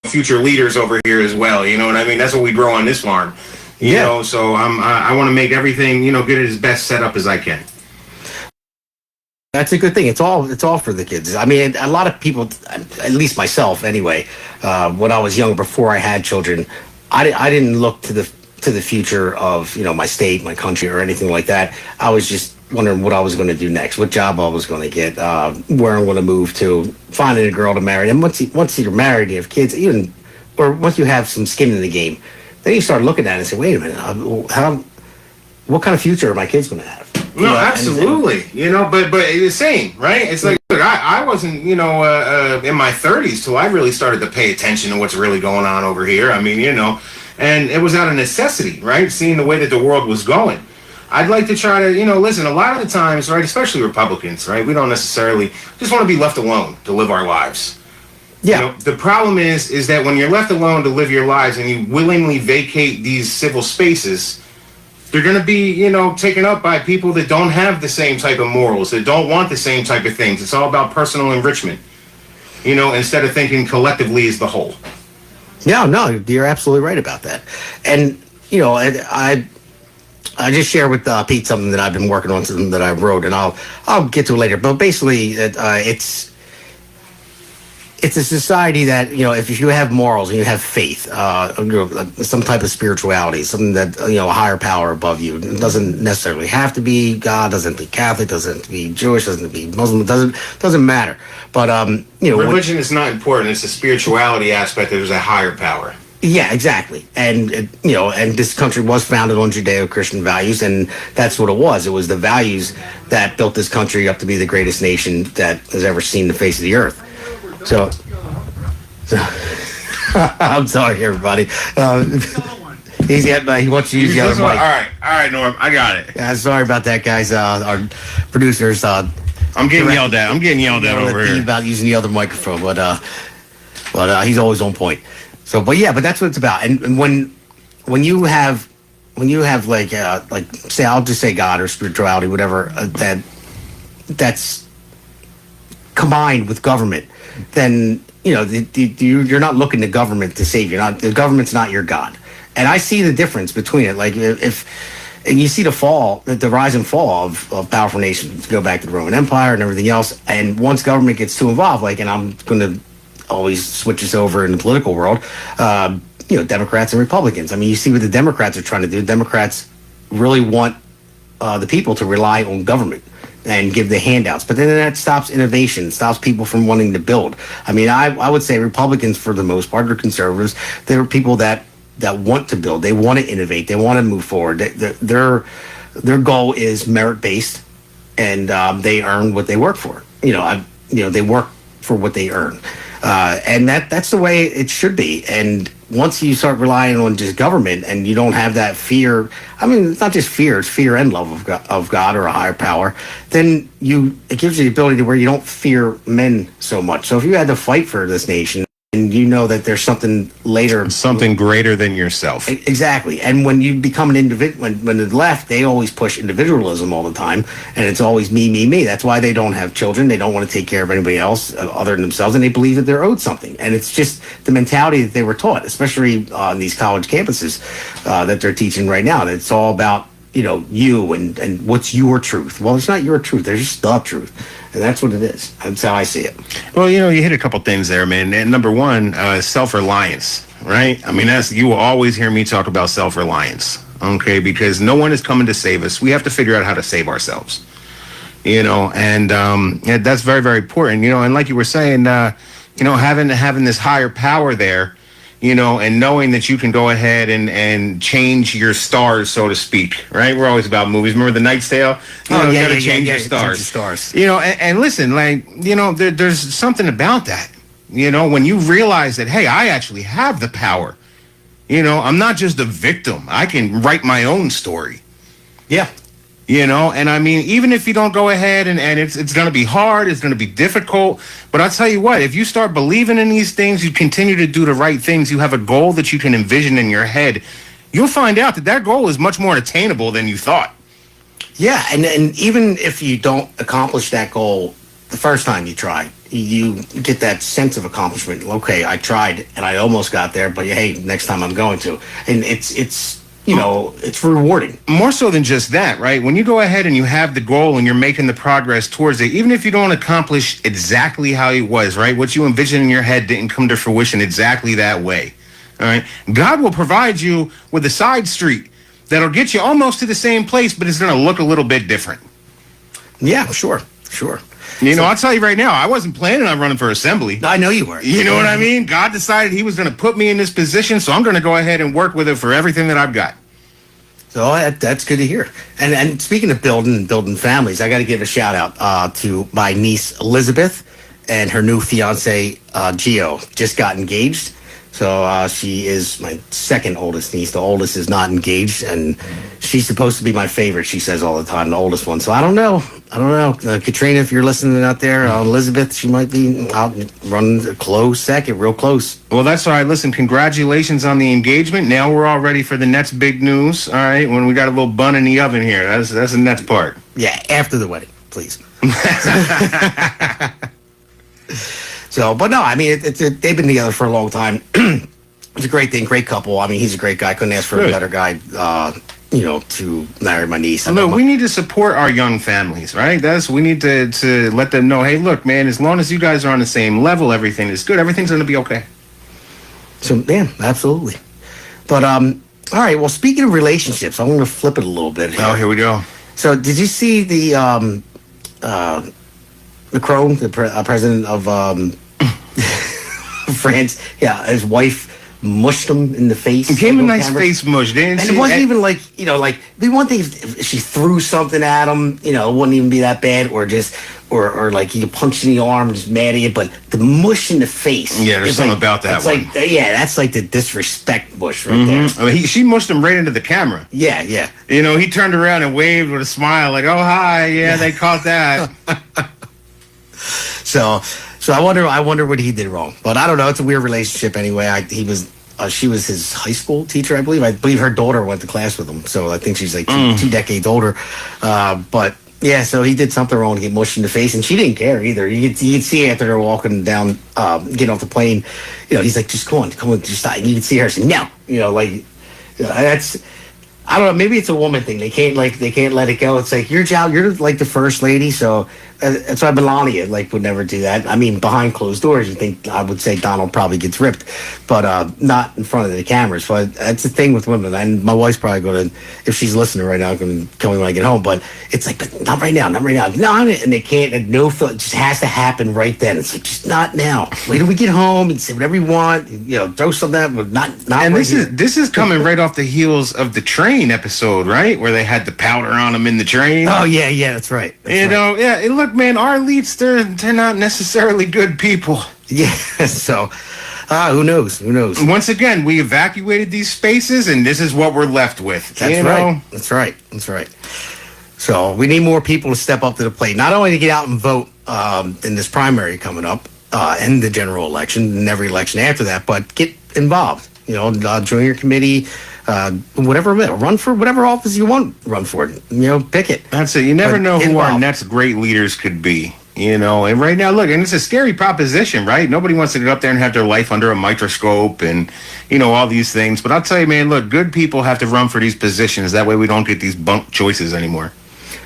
future leaders over here as well. You know what I mean? That's what we grow on this farm. You know, so I want to make everything, get it as best set up as I can. That's a good thing. It's all for the kids. I mean, a lot of people, at least myself anyway, when I was young, before I had children, I didn't look to the future of, my state, my country, or anything like that. I was just wondering what I was going to do next, what job I was going to get, where I'm going to move to, finding a girl to marry. And once you're married, you have kids, or once you have some skin in the game, then you start looking at it and say, wait a minute, what kind of future are my kids going to have? No, absolutely. But it's the same, right? It's like, look, I wasn't, in my 30s till I really started to pay attention to what's really going on over here. I mean, and it was out of necessity, right? Seeing the way that the world was going. I'd like to try to, listen, a lot of the times, right, especially Republicans, right, we don't necessarily just want to be left alone to live our lives. Yeah. The problem is that when you're left alone to live your lives and you willingly vacate these civil spaces, they're going to be, taken up by people that don't have the same type of morals, that don't want the same type of things. It's all about personal enrichment, instead of thinking collectively as the whole. Yeah, no, you're absolutely right about that. And, I just share with Pete something that I've been working on, something that I wrote, and I'll get to it later. But basically, it's a society that, if you have morals and you have faith, some type of spirituality, something that, a higher power above you. It doesn't necessarily have to be God, doesn't have to be Catholic, doesn't have to be Jewish, doesn't have to be Muslim, doesn't matter. But, religion is not important. It's the spirituality aspect that there's a higher power. Yeah, exactly. And, and this country was founded on Judeo-Christian values, and that's what it was. It was the values that built this country up to be the greatest nation that has ever seen the face of the earth. So I'm sorry, everybody. He wants to use the other mic. All right, Norm, I got it. Yeah, sorry about that, guys. Our producers. I'm getting yelled at. I'm getting yelled at over here about using the other microphone, but he's always on point. So, but that's what it's about. And when you have like say, I'll just say God or spirituality, whatever, that's combined with government, then you're not looking to government to save you. The government's not your God. And I see the difference between it. Like and you see the rise and fall of powerful nations, go back to the Roman Empire and everything else. And once government gets too involved, and I'm going to always switch this over in the political world, Democrats and Republicans. I mean, you see what the Democrats are trying to do. Democrats really want the people to rely on government and give the handouts. But then that stops innovation, stops people from wanting to build. I mean, I would say Republicans, for the most part, are conservatives. They're people that want to build. They want to innovate. They want to move forward. Their goal is merit-based, and they earn what they work for. They work for what they earn. And that's the way it should be. And once you start relying on just government and you don't have that fear, I mean, it's not just fear, it's fear and love of God or a higher power, then it gives you the ability to where you don't fear men so much. So if you had to fight for this nation, and that there's something later, something greater than yourself. Exactly. And when you become an individual, when the left, they always push individualism all the time, and it's always me, me, me. That's why they don't have children. They don't want to take care of anybody else other than themselves, and they believe that they're owed something. And it's just the mentality that they were taught, especially on these college campuses that they're teaching right now. That it's all about you and what's your truth. Well, it's not your truth. There's just the truth. And that's what it is. That's how I see it. Well, you hit a couple things there, man. And number one, self-reliance, right? I mean, you will always hear me talk about self-reliance, okay? Because no one is coming to save us. We have to figure out how to save ourselves, and that's very, very important, and like you were saying, having this higher power there, and knowing that you can go ahead and change your stars, so to speak, right? We're always about movies. Remember The Knight's Tale? You gotta change your stars. And listen, there's something about that, when you realize that, hey, I actually have the power. I'm not just a victim. I can write my own story. Yeah. And I mean, even if you don't go ahead and it's going to be hard, it's going to be difficult. But I'll tell you what, if you start believing in these things, you continue to do the right things, you have a goal that you can envision in your head, you'll find out that goal is much more attainable than you thought. Yeah. And even if you don't accomplish that goal the first time you try, you get that sense of accomplishment. Okay, I tried and I almost got there, but hey, next time I'm going to. And it's it's rewarding. More so than just that, right? When you go ahead and you have the goal and you're making the progress towards it, even if you don't accomplish exactly how it was, right? What you envisioned in your head didn't come to fruition exactly that way. All right. God will provide you with a side street that'll get you almost to the same place, but it's going to look a little bit different. Yeah, sure. I'll tell you right now, I wasn't planning on running for assembly. I know you weren't. You know what I mean? God decided he was going to put me in this position, so I'm going to go ahead and work with it for everything that I've got. So that's good to hear. And speaking of building families, I got to give a shout out to my niece Elizabeth and her new fiance Gio. Just got engaged. So she is my second oldest niece. The oldest is not engaged, and she's supposed to be my favorite. She says all the time, the oldest one. So I don't know. Katrina, if you're listening out there, Elizabeth, she might be out running a close second, real close. Well, that's all right. Listen, congratulations on the engagement. Now we're all ready for the next big news. All right, when we got a little bun in the oven here. That's the next part. Yeah, after the wedding, please. So, but no, I mean, they've been together for a long time. It's a great thing, great couple. I mean, he's a great guy. Couldn't ask for a better guy, to marry my niece. Look, we need to support our young families, right? We need to let them know, hey, look, man, as long as you guys are on the same level, everything is good. Everything's going to be okay. So, yeah, absolutely. But, all right, well, speaking of relationships, I'm going to flip it a little bit here. Oh, here we go. So, did you see the Macron, the president of France? Yeah, his wife mushed him in the face. It gave him a nice face mush, didn't and it wasn't even like, the one thing if she threw something at him, it wouldn't even be that bad, or just, or like you punch in the arm, just mad at you, but the mush in the face. Yeah, there's something about that one. That's like the disrespect mush right there. I mean, she mushed him right into the camera. Yeah. He turned around and waved with a smile, like, oh, hi, yeah, they caught that. So I wonder what he did wrong. But I don't know. It's a weird relationship anyway. She was his high school teacher, I believe. I believe her daughter went to class with him. So I think she's like two decades older. But yeah, so he did something wrong to get mushed in the face, and she didn't care either. You could see after they're walking down, getting off the plane, he's like, just come on, just stop. And you can see her say, no, that's. I don't know. Maybe it's a woman thing. They can't let it go. It's like your job. You're like the first lady, so that's why Melania would never do that. I mean, behind closed doors, I would say Donald probably gets ripped, but not in front of the cameras. But that's the thing with women. And my wife's probably going to, if she's listening right now, going to tell me when I get home. But it's like, but not right now. No, and they can't. And it just has to happen right then. It's like, just not now. Wait till we get home and say whatever you want. Throw something at, but not. And right this is coming right off the heels of the train episode, right, where they had the powder on them in the train. Oh yeah, that's right. Yeah. Look, man, our elites, they're not necessarily good people. Yeah. So, who knows? Once again, we evacuated these spaces, and this is what we're left with. That's right. So we need more people to step up to the plate, not only to get out and vote in this primary coming up, and the general election and every election after that, but get involved. Join your committee. Whatever, run for whatever office you want. Run for it. Pick it. That's it. You never know who our next great leaders could be. And right now, look, and it's a scary proposition, right? Nobody wants to get up there and have their life under a microscope and all these things. But I'll tell you, man, look, good people have to run for these positions. That way, we don't get these bunk choices anymore.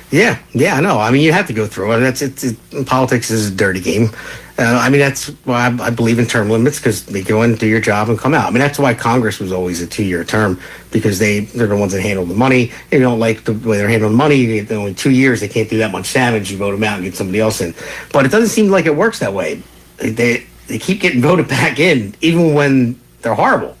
Yeah, I know. I mean, you have to go through it. Politics is a dirty game. That's why I believe in term limits, because they go in, do your job, and come out. I mean, that's why Congress was always a 2-year term, because they're the ones that handle the money. If you don't like the way they're handling the money, they're only 2 years. They can't do that much damage. You vote them out and get somebody else in. But it doesn't seem like it works that way. They keep getting voted back in, even when they're horrible.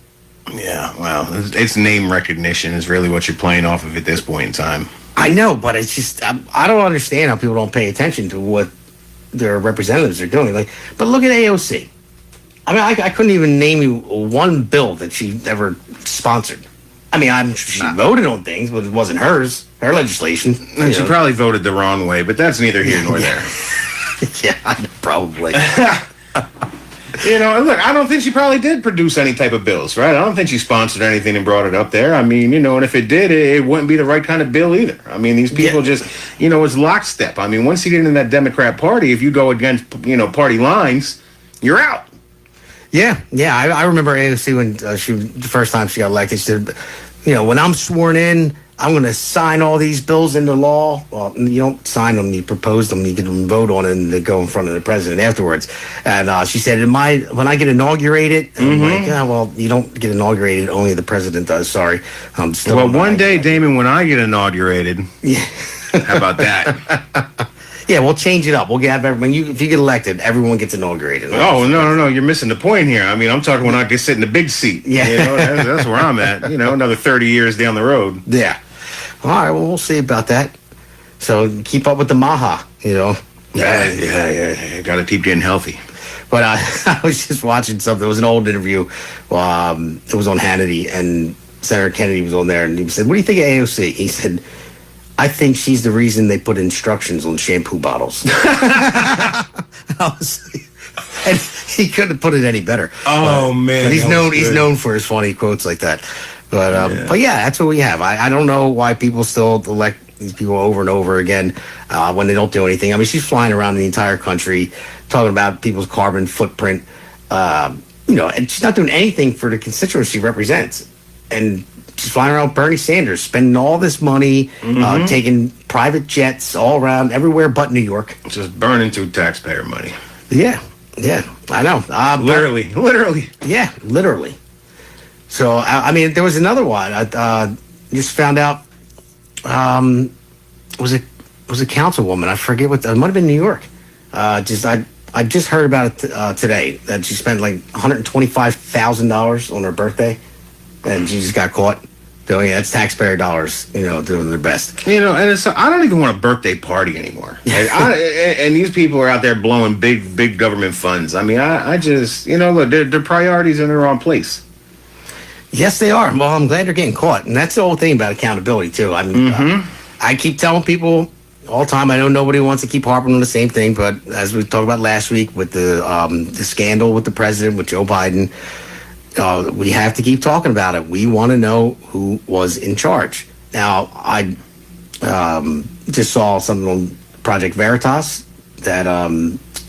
Yeah, well, it's name recognition is really what you're playing off of at this point in time. I know, but it's just I don't understand how people don't pay attention to what their representatives are doing. But look at AOC. I mean, I couldn't even name you one bill that she ever sponsored. I mean, she voted on things, but it wasn't her legislation. And she probably voted the wrong way, but that's neither here nor there. Yeah, probably. And look, I don't think she probably did produce any type of bills, right? I don't think she sponsored anything and brought it up there. I mean, and if it did, it wouldn't be the right kind of bill either. I mean, these people just, it's lockstep. I mean, once you get in that Democrat Party, if you go against, party lines, you're out. Yeah. I remember AOC when the first time she got elected, she said, when I'm sworn in, I'm going to sign all these bills into law. Well, you don't sign them, you propose them, you can vote on it, and they go in front of the president afterwards. And she said, when I get inaugurated, I'm like, well, you don't get inaugurated, only the president does, sorry. Well, one day, Damon, when I get inaugurated, how about that? Yeah, we'll change it up. We'll have if you get elected, everyone gets inaugurated. Oh, no, you're missing the point here. I mean, I'm talking when I get sit in the big seat. Yeah. That's where I'm at, another 30 years down the road. Yeah. All right, well, we'll see about that. So keep up with the Maha, Yeah. Got to keep getting healthy. But I was just watching something. It was an old interview. It was on Hannity, and Senator Kennedy was on there, and he said, "What do you think of AOC?" He said, "I think she's the reason they put instructions on shampoo bottles." And he couldn't have put it any better. Oh, man. But he's known for his funny quotes like that. But yeah, that's what we have. I don't know why people still elect these people over and over again when they don't do anything. I mean, she's flying around the entire country talking about people's carbon footprint, and she's not doing anything for the constituents she represents. And she's flying around Bernie Sanders, spending all this money, taking private jets all around, everywhere but New York. Just burning through taxpayer money. Yeah, I know. Literally. Yeah, literally. So, I mean, there was another one. I just found out, was a councilwoman. I forget it might have been New York. I just heard about it today, that she spent like $125,000 on her birthday, and she just got caught doing it. That's taxpayer dollars, doing their best. And I don't even want a birthday party anymore. And these people are out there blowing big government funds. I mean, I just, look, their priorities are in the wrong place. Yes, they are. Well, I'm glad they're getting caught. And that's the whole thing about accountability, too. I mean, I keep telling people all the time, I know nobody wants to keep harping on the same thing, but as we talked about last week with the scandal with the president, with Joe Biden, we have to keep talking about it. We want to know who was in charge. Now, I just saw something on Project Veritas that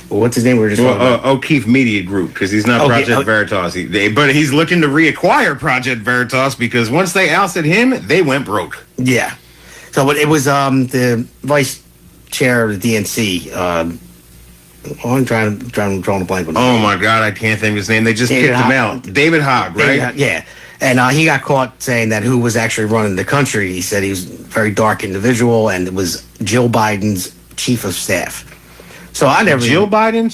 what's his name? We were just O'Keefe Media Group, because he's not Project Veritas. But he's looking to reacquire Project Veritas because once they ousted him, they went broke. Yeah. So it was the vice chair of the DNC. I'm drawing a blank on. Oh my God, I can't think of his name. They just kicked him out. David Hogg, right? Yeah. And he got caught saying that who was actually running the country. He said he was a very dark individual, and it was Jill Biden's chief of staff. So I never. Jill Biden.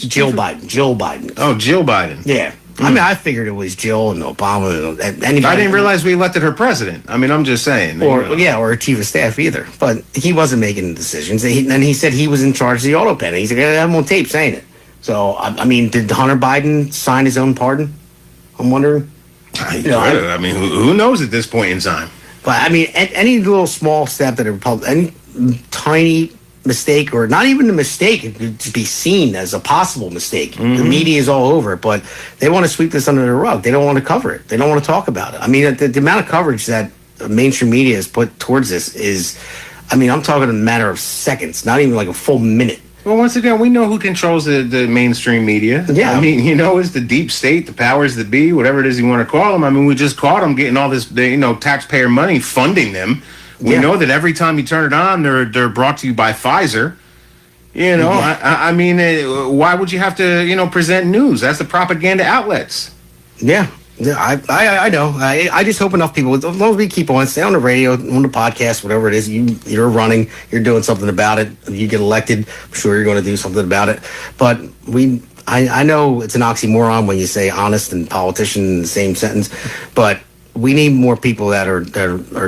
Oh, Jill Biden. Yeah. I mean, I figured it was Jill and Obama and anybody. I didn't realize we elected her president. I mean, I'm just saying. Or a chief of staff either. But he wasn't making the decisions. And he said he was in charge of the auto pen. He said, I'm on tape saying it. So, I mean, did Hunter Biden sign his own pardon? I'm wondering. I mean, who knows at this point in time? But, I mean, any little small step that a Republican, any tiny mistake, or not even a mistake, it could be seen as a possible mistake. The media is all over it, but they want to sweep this under the rug. They don't want to cover it. They don't want to talk about it. I mean, the amount of coverage that mainstream media has put towards this is, I mean, I'm talking in a matter of seconds, not even like a full minute. Well, once again, we know who controls the mainstream media. Yeah. I mean, it's the deep state, the powers that be, whatever it is you want to call them. I mean, we just caught them getting all this, taxpayer money funding them. We know that every time you turn it on, they're brought to you by Pfizer. I mean, why would you have to, present news? That's the propaganda outlets. Yeah, I know. I just hope enough people, as long as we keep on, stay on the radio, on the podcast, whatever it is, you're running, you're doing something about it. You get elected, I'm sure you're going to do something about it. But I know it's an oxymoron when you say honest and politician in the same sentence, but we need more people that are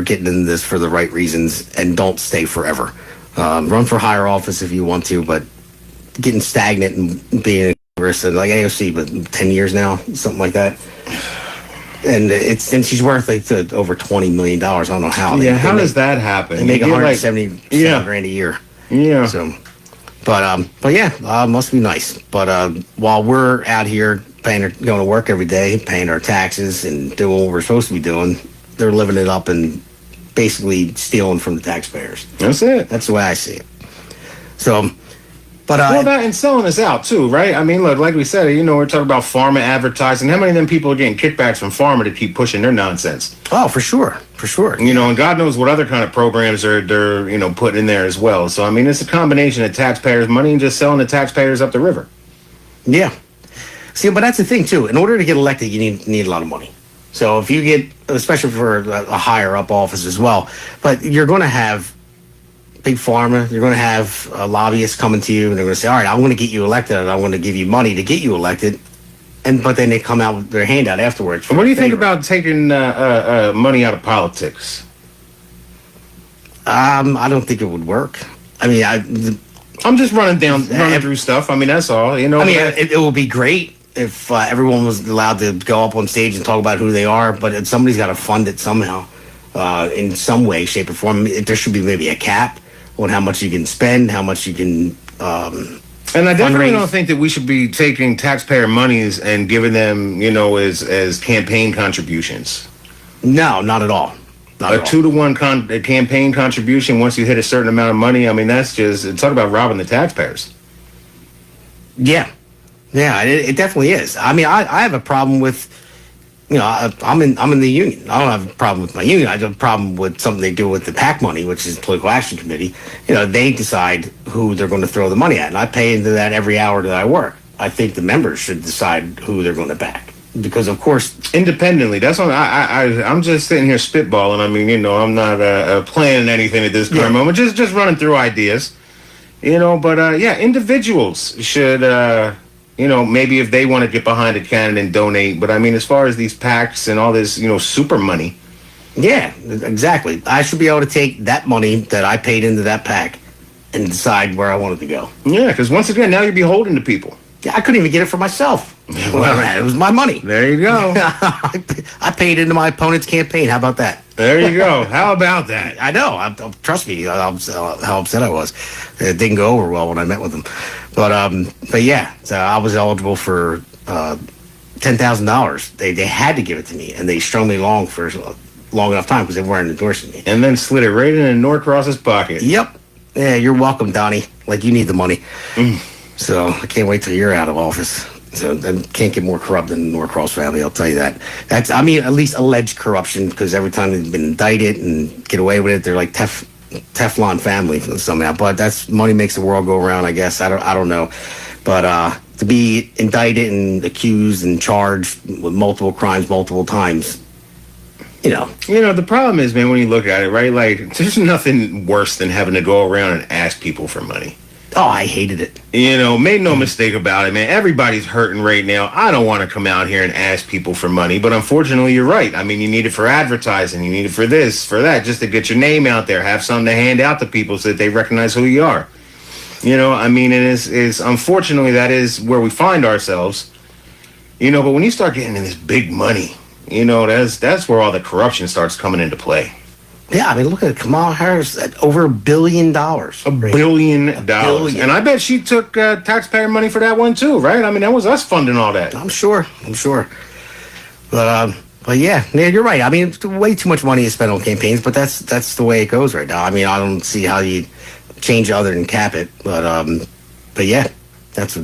getting in this for the right reasons and don't stay forever. Run for higher office if you want to, but getting stagnant and being in Congress, like AOC, but 10 years now, something like that. And she's worth like over $20 million. I don't know how. How does that happen? They make $170 grand a year. Yeah. So, but yeah, must be nice. But while we're out here going to work every day, paying our taxes, and doing what we're supposed to be doing. They're living it up and basically stealing from the taxpayers. That's it. That's the way I see it. So, but well, that and selling us out too, right? I mean, look, like we said, we're talking about pharma advertising. How many of them people are getting kickbacks from pharma to keep pushing their nonsense? Oh, for sure. And God knows what other kind of programs they're putting in there as well. So I mean, it's a combination of taxpayers' money and just selling the taxpayers up the river. Yeah. See, but that's the thing too. In order to get elected, you need a lot of money. So if you get, especially for a higher up office as well, but you're going to have big pharma, you're going to have lobbyists coming to you, and they're going to say, all right, I'm going to get you elected, and I'm going to give you money to get you elected. But then they come out with their handout afterwards. What do you think about taking money out of politics? I don't think it would work. I mean, I'm just running through stuff. I mean, that's all. I mean, it will be great if everyone was allowed to go up on stage and talk about who they are, but somebody's got to fund it somehow, in some way, shape, or form. There should be maybe a cap on how much you can spend, how much you can. And I definitely don't think that we should be taking taxpayer monies and giving them, as campaign contributions. No, not at all. A 2-to-1 campaign contribution once you hit a certain amount of money. I mean, that's just talk about robbing the taxpayers. Yeah, it definitely is. I mean, I have a problem with, I'm in the union. I don't have a problem with my union. I have a problem with something they do with the PAC money, which is the Political Action Committee. They decide who they're going to throw the money at, and I pay into that every hour that I work. I think the members should decide who they're going to back, because of course, independently. That's what I'm just sitting here spitballing. I mean, I'm not planning anything at this current moment. Just running through ideas. But individuals should. Maybe if they want to get behind a candidate and donate. But I mean, as far as these PACs and all this, super money. Yeah, exactly. I should be able to take that money that I paid into that PAC and decide where I wanted to go. Yeah, because once again, now you're beholden to people. Yeah, I couldn't even get it for myself. It was my money. There you go. I paid into my opponent's campaign. How about that? There you go. How about that? I know. Trust me, how upset I was. It didn't go over well when I met with them. But yeah, so I was eligible for $10,000. They had to give it to me, and they strung me along for long enough time because they weren't endorsing me. And then slid it right in Norcross's pocket. Yep. Yeah, you're welcome, Donnie. Like, you need the money. So I can't wait till you're out of office. So I can't get more corrupt than the Norcross family, I'll tell you that. At least alleged corruption, because every time they've been indicted and get away with it, they're like Teflon family somehow. But that's money makes the world go around, I guess. I don't know. But to be indicted and accused and charged with multiple crimes multiple times, the problem is, man, when you look at it, right? Like, there's nothing worse than having to go around and ask people for money. Oh, I hated it. Made no mistake about it, man. Everybody's hurting right now. I don't want to come out here and ask people for money, but unfortunately, you're right. I mean, you need it for advertising. You need it for this, for that, just to get your name out there, have something to hand out to people so that they recognize who you are. And it's unfortunately, that is where we find ourselves. But when you start getting in this big money, that's where all the corruption starts coming into play. Yeah, I mean, look at Kamala Harris at over $1 billion. $1 billion. And I bet she took taxpayer money for that one too, right? I mean, that was us funding all that. I'm sure. But yeah, you're right. I mean, it's way too much money is spent on campaigns, but that's the way it goes right now. I mean, I don't see how you change it other than cap it. But yeah, that's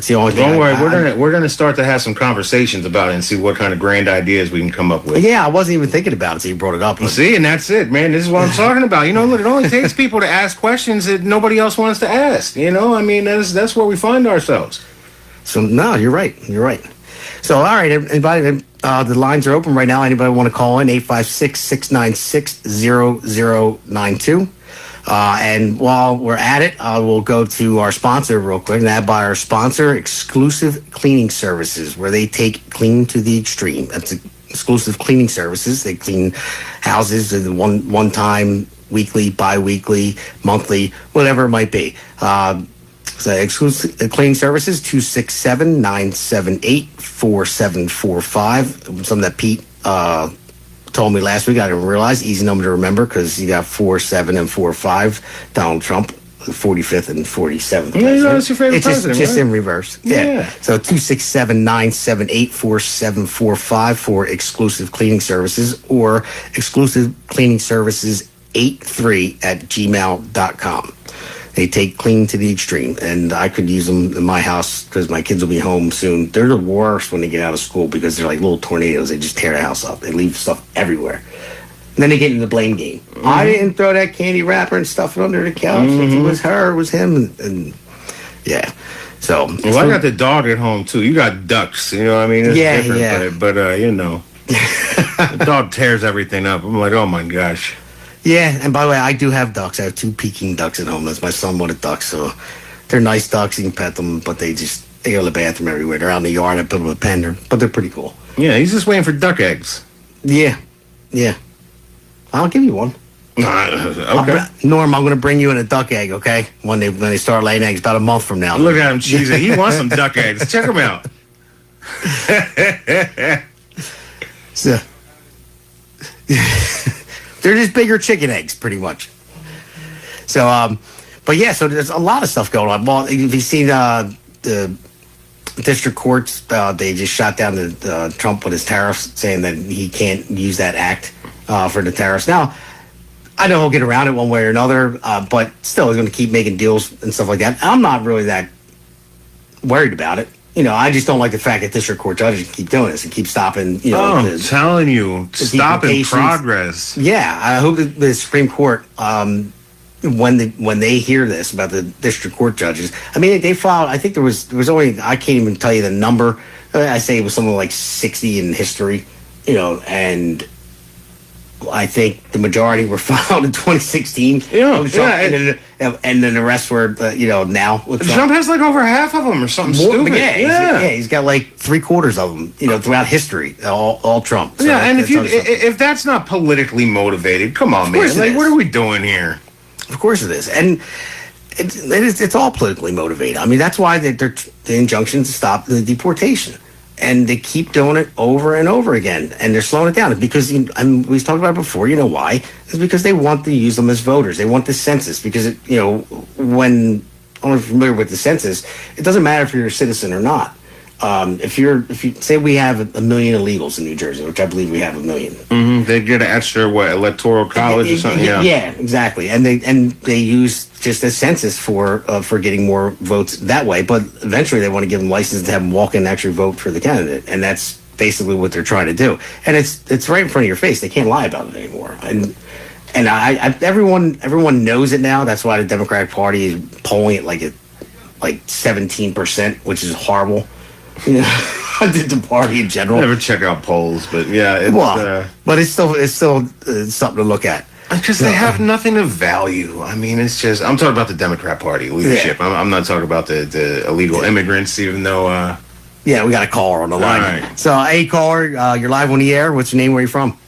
the only thing. Don't worry, we're gonna start to have some conversations about it and see what kind of grand ideas we can come up with. Yeah, I wasn't even thinking about it until you brought it up. See, and that's it, man. This is what I'm talking about. Look, it only takes people to ask questions that nobody else wants to ask. I mean, that's where we find ourselves. So no, you're right. So all right, anybody, the lines are open right now. Anybody want to call in? 856-696-0092. And while we're at it, we'll go to our sponsor real quick. And that by our sponsor, Exclusive Cleaning Services, where they take clean to the extreme. That's Exclusive Cleaning Services. They clean houses in one time, weekly, bi-weekly, monthly, whatever it might be. So Exclusive Cleaning Services, 267-978-4745. Something that Pete told me last week. I didn't realize. Easy number to remember because you got 47 and 45. Donald Trump 45th and 47th. Yeah, that's your favorite it's president, just right? in reverse. Yeah. So 267-978-4745 for exclusive cleaning services, or exclusive cleaning services 83@gmail.com. They take cleaning to the extreme, and I could use them in my house because my kids will be home soon. They're the worst when they get out of school because they're like little tornadoes. They just tear the house up. They leave stuff everywhere. And then they get into the blame game. Mm-hmm. I didn't throw that candy wrapper and stuff it under the couch. Mm-hmm. It was her, it was him, and yeah. So, well, I got the dog at home too. You got ducks, you know what I mean? It's different, but you know, the dog tears everything up. I'm like, oh my gosh. Yeah, and by the way, I do have ducks. I have 2 Peking ducks at home. That's my son wanted ducks, so they're nice ducks. You can pet them, but they go to the bathroom everywhere. They're out in the yard. I built them a pen, but they're pretty cool. Yeah, he's just waiting for duck eggs. Yeah. I'll give you one. Okay. Norm, I'm going to bring you in a duck egg, okay? When they start laying eggs, about a month from now. Look at him cheesing. He wants some duck eggs. Check him out. So, they're just bigger chicken eggs, pretty much. So, but yeah, so there's a lot of stuff going on. Well, if you've seen the district courts, they just shot down Trump with his tariffs, saying that he can't use that act for the tariffs. Now, I know he'll get around it one way or another, but still, he's going to keep making deals and stuff like that. I'm not really that worried about it. You know, I just don't like the fact that district court judges keep doing this and keep stopping, you know. I'm telling you, stopping progress. Yeah, I hope that the Supreme Court, when they hear this about the district court judges, I mean, they filed, I think there was only, I can't even tell you the number. I say it was something like 60 in history, you know, and I think the majority were filed in 2016. And then the rest were, now. Trump has like over half of them or something stupid. Yeah, he's got like 3/4 of them, throughout history, all Trump. So and if that's not politically motivated, come on, man. Like, what are we doing here? Of course it is. And it's all politically motivated. I mean, that's why they're the injunction to stop the deportation. And they keep doing it over and over again, and they're slowing it down because we've talked about it before. You know why? It's because they want to use them as voters. They want the census because when I'm familiar with the census, it doesn't matter if you're a citizen or not. If you say we have 1 million illegals in New Jersey, which I believe we have 1 million, they get an extra electoral college or something. Yeah, exactly. And they use just a census for getting more votes that way. But eventually, they want to give them license to have them walk in and actually vote for the candidate, and that's basically what they're trying to do. And it's right in front of your face. They can't lie about it anymore. And everyone knows it now. That's why the Democratic Party is polling it like 17%, which is horrible. The party in general. I never check out polls, but yeah, but it's still something to look at because they have nothing of value. I mean, it's just I'm talking about the Democrat Party leadership. Yeah. I'm not talking about the illegal immigrants, even though. We got a caller on the line. Right. So, hey, caller, you're live on the air. What's your name? Where are you from?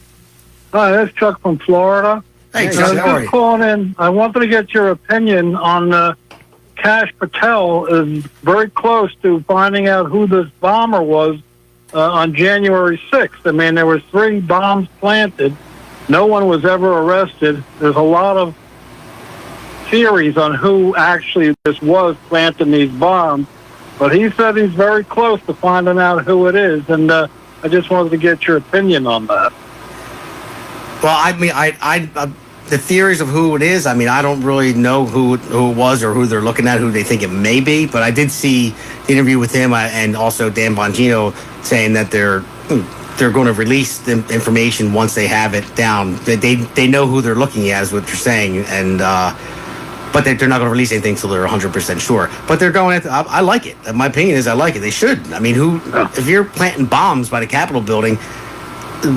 Hi, that's Chuck from Florida. Hey, Chuck, how are you? Calling in. I wanted to get your opinion on. Kash Patel is very close to finding out who this bomber was on January 6th. I mean, there were 3 bombs planted. No one was ever arrested. There's a lot of theories on who actually this was planting these bombs. But he said he's very close to finding out who it is. And I just wanted to get your opinion on that. Well, I mean, the theories of who it is, I mean, I don't really know who it was or who they're looking at, who they think it may be. But I did see the interview with him and also Dan Bongino saying that they're going to release the information once they have it down. They know who they're looking at, is what you're saying, and but they're not going to release anything until they're 100% sure. But they're going. I like it. My opinion is I like it. They should. I mean, if you're planting bombs by the Capitol building,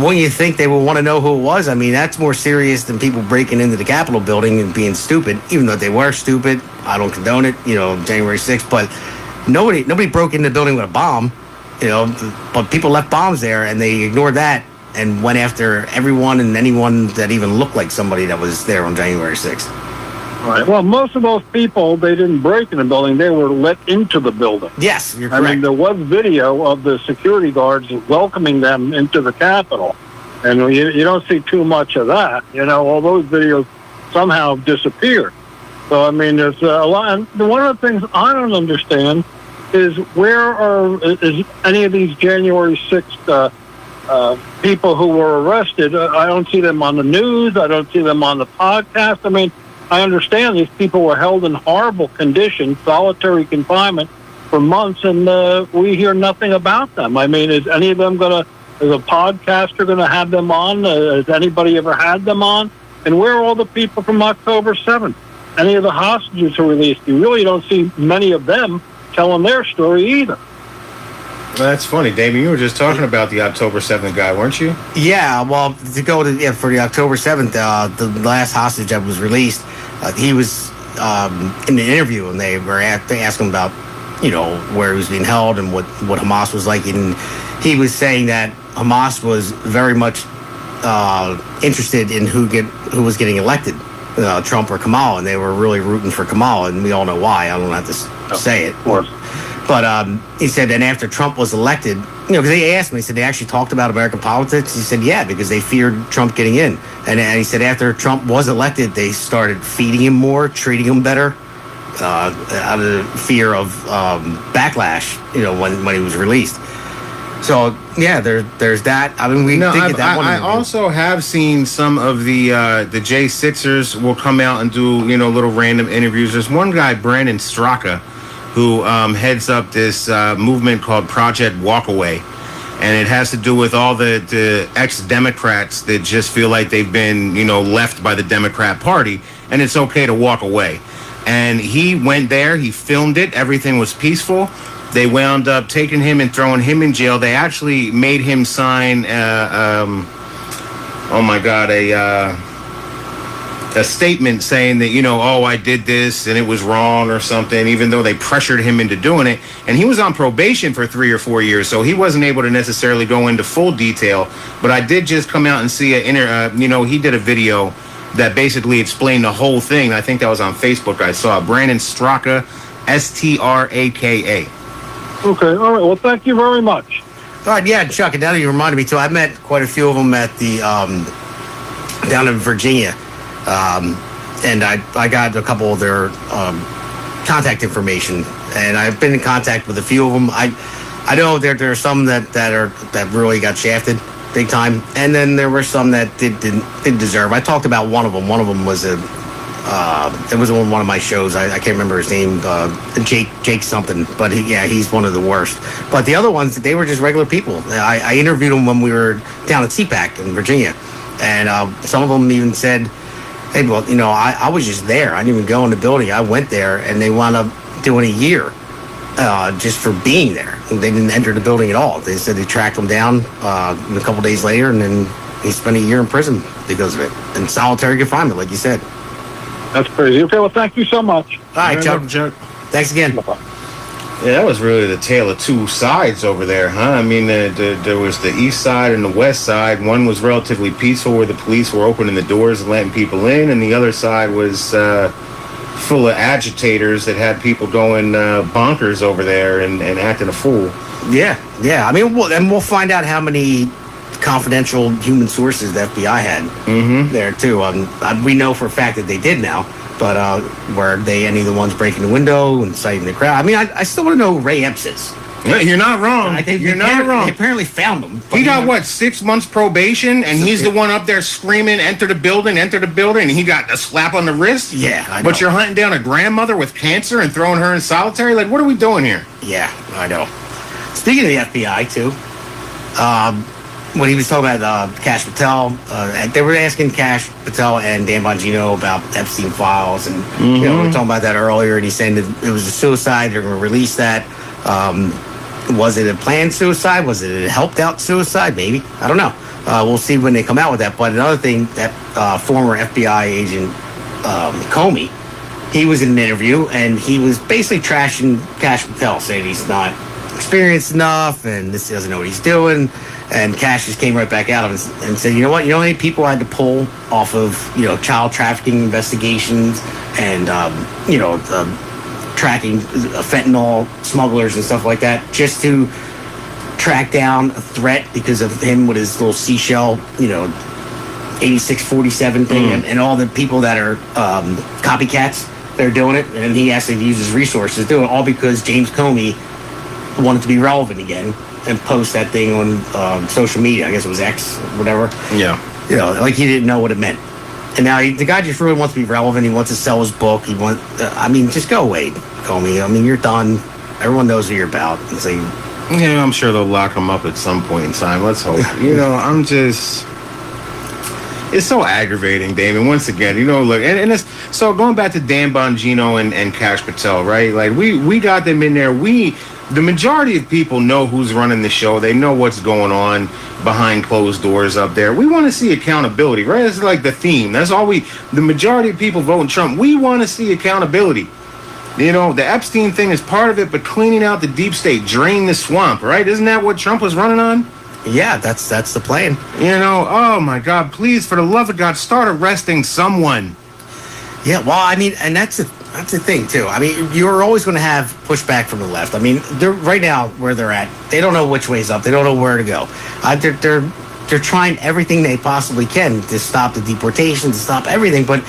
when you think they will want to know who it was, I mean, that's more serious than people breaking into the Capitol building and being stupid, even though they were stupid. I don't condone it, January 6th, but nobody broke into the building with a bomb, but people left bombs there and they ignored that and went after everyone and anyone that even looked like somebody that was there on January 6th. Right. Well, most of those people, they didn't break in the building. They were let into the building. Yes, you're correct. I mean, there was video of the security guards welcoming them into the Capitol. And you don't see too much of that. All those videos somehow disappeared. So, I mean, there's a lot. And one of the things I don't understand is is any of these January 6th people who were arrested? I don't see them on the news. I don't see them on the podcast. I mean, I understand these people were held in horrible conditions, solitary confinement for months, and we hear nothing about them. I mean, is any of them is a podcaster going to have them on? Has anybody ever had them on? And where are all the people from October 7th? Any of the hostages who were released? You really don't see many of them telling their story either. Well, that's funny, Damon. You were just talking about the October 7th guy, weren't you? Yeah, well, to go to for the October 7th, the last hostage that was released, he was in the interview, and they asked him about, where he was being held and what Hamas was like, and he was saying that Hamas was very much interested in who was getting elected, Trump or Kamala, and they were really rooting for Kamala, and we all know why. I don't have to say it. Of course. But he said, and after Trump was elected, because they asked him, he said, they actually talked about American politics. He said, yeah, because they feared Trump getting in. And he said, after Trump was elected, they started feeding him more, treating him better, out of fear of backlash, when he was released. So, yeah, there's that. I mean, I also have seen some of the J6ers will come out and do, little random interviews. There's one guy, Brandon Straka, who heads up this movement called Project Walkaway. And it has to do with all the ex-Democrats that just feel like they've been, left by the Democrat Party, and it's okay to walk away. And he went there, he filmed it, everything was peaceful. They wound up taking him and throwing him in jail. They actually made him sign, a statement saying that, I did this and it was wrong or something, even though they pressured him into doing it. And he was on probation for 3 or 4 years, so he wasn't able to necessarily go into full detail. But I did just come out and see he did a video that basically explained the whole thing. I think that was on Facebook. I saw Brandon Straka, Straka. Okay, all right. Well, thank you very much. All right, yeah, Chuck, and now you reminded me, too. I met quite a few of them at the, down in Virginia. And I got a couple of their contact information, and I've been in contact with a few of them. I know there are some that really got shafted big time, and then there were some that didn't deserve. I talked about one of them. One of them was it was on one of my shows. I can't remember his name, Jake something, but he's one of the worst. But the other ones, they were just regular people. I interviewed them when we were down at CPAC in Virginia, and some of them even said, hey, well, I was just there. I didn't even go in the building. I went there, and they wound up doing a year just for being there. They didn't enter the building at all. They said they tracked him down a couple days later, and then he spent a year in prison because of it. In solitary confinement, like you said. That's crazy. Okay, well, thank you so much. All right, Chuck. Thanks again. Bye-bye. Yeah, that was really the tale of two sides over there, huh? I mean, there was the east side and the west side. One was relatively peaceful, where the police were opening the doors and letting people in, and the other side was full of agitators that had people going bonkers over there and acting a fool. Yeah. I mean, we'll find out how many confidential human sources the FBI had there, too. We know for a fact that they did now. But were they any of the ones breaking the window and citing the crowd? I mean, I still want to know who Ray Epps is. You're not wrong. You're not wrong. They apparently found him. He got, 6 months probation, and he's the one up there screaming, enter the building, and he got a slap on the wrist? Yeah, I know. But you're hunting down a grandmother with cancer and throwing her in solitary? Like, what are we doing here? Yeah, I know. Speaking of the FBI, too, when he was talking about Cash Patel, they were asking Cash Patel and Dan Bongino about Epstein files, and we were talking about that earlier, and he's saying that it was a suicide. They're going to release that. Was it a planned suicide? Was it a helped out suicide? Maybe. I don't know. We'll see when they come out with that. But another thing, that former FBI agent Comey, he was in an interview, and he was basically trashing Cash Patel, saying he's not experienced enough, and this doesn't know what he's doing. And Cash just came right back out and said, you know what? You know how many people I had to pull off of, child trafficking investigations and, tracking fentanyl smugglers and stuff like that, just to track down a threat because of him with his little seashell, 8647 thing, and all the people that are copycats they're doing it, and he has to use his resources to do it, all because James Comey wanted to be relevant again and post that thing on social media. I guess it was X or whatever. Yeah. You know, like he didn't know what it meant. And now the guy just really wants to be relevant. He wants to sell his book. Just go away, Comey. I mean, you're done. Everyone knows what you're about. It's like, Yeah, I'm sure they'll lock him up at some point in time. Let's hope. It's so aggravating, Damon. Once again, look, and it's so going back to Dan Bongino and Cash Patel, right? Like we got them in there. The majority of people know who's running the show. They know what's going on behind closed doors up there. We want to see accountability, right? It's like the theme. That's all the majority of people voting Trump. We want to see accountability. The Epstein thing is part of it, but cleaning out the deep state, drain the swamp, right? Isn't that what Trump was running on? yeah, that's the plan. Oh my God, please, for the love of God, start arresting someone. Yeah, well, I mean, and that's the thing too. I mean, you're always going to have pushback from the left. I mean, they're right now where they're at. They don't know which way's up. They don't know where to go. They're trying everything they possibly can to stop the deportation, to stop everything, but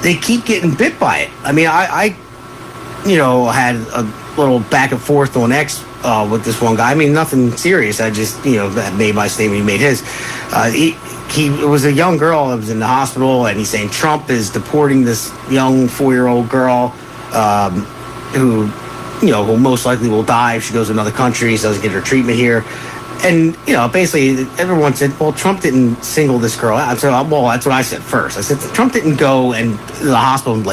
they keep getting bit by it. I mean, I had a little back and forth on X with this one guy. I mean, nothing serious. I just, that made my statement. He made his. It was a young girl that was in the hospital, and he's saying Trump is deporting this young 4-year-old girl who most likely will die if she goes to another country, so doesn't get her treatment here. And, basically everyone said, well, Trump didn't single this girl out. So, well, that's what I said first. I said, Trump didn't go and to the hospital and